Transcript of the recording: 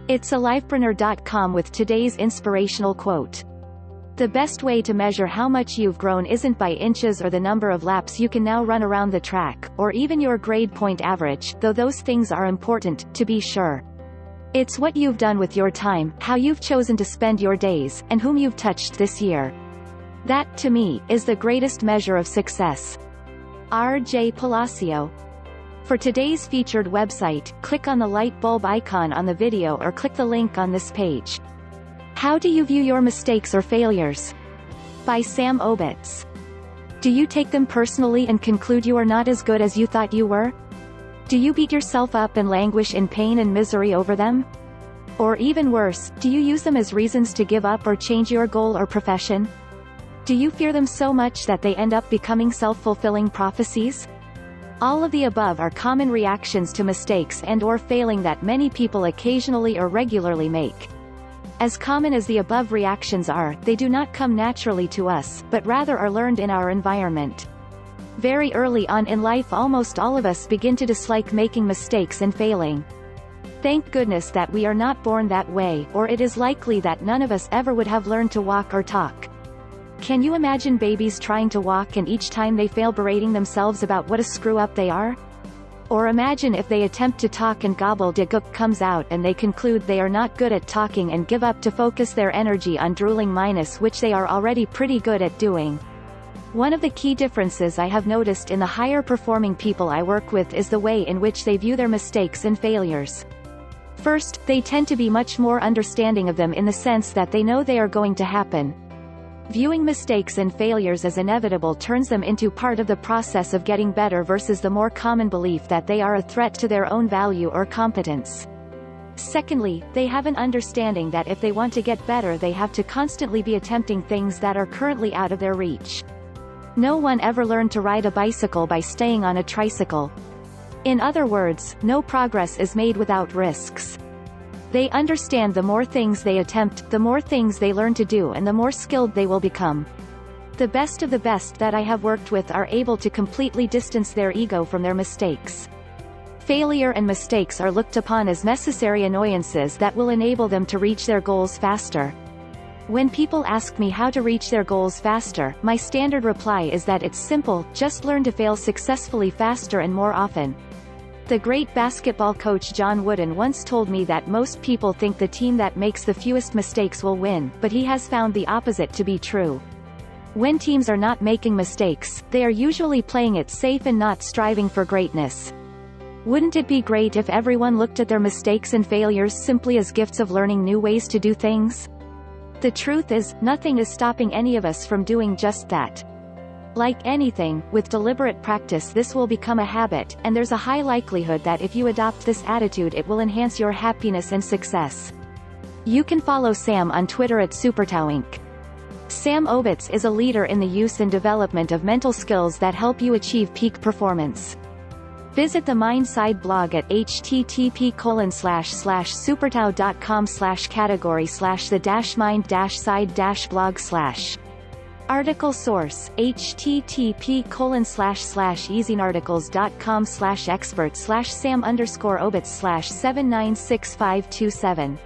It's alivepreneur.com with today's inspirational quote. The best way to measure how much you've grown isn't by inches or the number of laps you can now run around the track, or even your grade point average, though those things are important, to be sure. It's what you've done with your time, how you've chosen to spend your days, and whom you've touched this year. That, to me, is the greatest measure of success. R.J. Palacio. For today's featured website, click on the light bulb icon on the video or click the link on this page. How do you view your mistakes or failures? By Sam Ovitz. Do you take them personally and conclude you are not as good as you thought you were? Do you beat yourself up and languish in pain and misery over them? Or even worse, do you use them as reasons to give up or change your goal or profession? Do you fear them so much that they end up becoming self-fulfilling prophecies? All of the above are common reactions to mistakes and/or failing that many people occasionally or regularly make. As common as the above reactions are, they do not come naturally to us, but rather are learned in our environment. Very early on in life, almost all of us begin to dislike making mistakes and failing. Thank goodness that we are not born that way, or it is likely that none of us ever would have learned to walk or talk. Can you imagine babies trying to walk and each time they fail berating themselves about what a screw-up they are? Or imagine if they attempt to talk and gobbledygook comes out and they conclude they are not good at talking and give up to focus their energy on drooling, which they are already pretty good at doing. One of the key differences I have noticed in the higher performing people I work with is the way in which they view their mistakes and failures. First, they tend to be much more understanding of them in the sense that they know they are going to happen. Viewing mistakes and failures as inevitable turns them into part of the process of getting better versus the more common belief that they are a threat to their own value or competence. Secondly, they have an understanding that if they want to get better they have to constantly be attempting things that are currently out of their reach. No one ever learned to ride a bicycle by staying on a tricycle. In other words, no progress is made without risks. They understand the more things they attempt, the more things they learn to do and the more skilled they will become. The best of the best that I have worked with are able to completely distance their ego from their mistakes. Failure and mistakes are looked upon as necessary annoyances that will enable them to reach their goals faster. When people ask me how to reach their goals faster, my standard reply is that it's simple, just learn to fail successfully faster and more often. The great basketball coach John Wooden once told me that most people think the team that makes the fewest mistakes will win, but he has found the opposite to be true. When teams are not making mistakes, they are usually playing it safe and not striving for greatness. Wouldn't it be great if everyone looked at their mistakes and failures simply as gifts of learning new ways to do things? The truth is, nothing is stopping any of us from doing just that. Like anything, with deliberate practice this will become a habit, and there's a high likelihood that if you adopt this attitude it will enhance your happiness and success. You can follow Sam on Twitter at SuperTowInc. Sam Ovitz is a leader in the use and development of mental skills that help you achieve peak performance. Visit the Mindside blog at http://supertow.com/category/the-mind-side-blog/. Article source, http://easinarticles.com/expert/Sam_Ovitz/796527